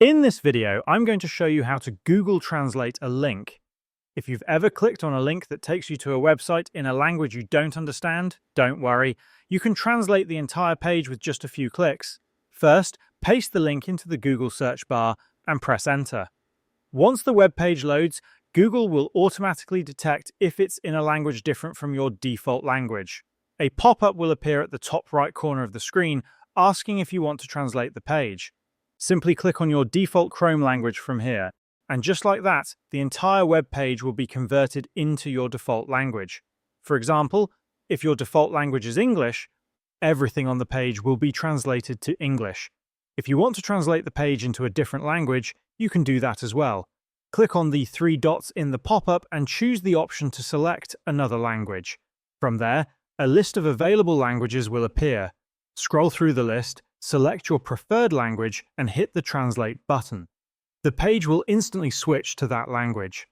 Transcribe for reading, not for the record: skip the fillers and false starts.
In this video, I'm going to show you how to Google Translate a link. If you've ever clicked on a link that takes you to a website in a language you don't understand, don't worry. You can translate the entire page with just a few clicks. First, paste the link into the Google search bar and press enter. Once the web page loads, Google will automatically detect if it's in a language different from your default language. A pop-up will appear at the top right corner of the screen asking if you want to translate the page. Simply click on your default Chrome language from here, and just like that, the entire web page will be converted into your default language. For example, if your default language is English, everything on the page will be translated to English. If you want to translate the page into a different language, you can do that as well. Click on the three dots in the pop-up and choose the option to select another language. From there, a list of available languages will appear. Scroll through the list, select your preferred language and hit the Translate button. The page will instantly switch to that language.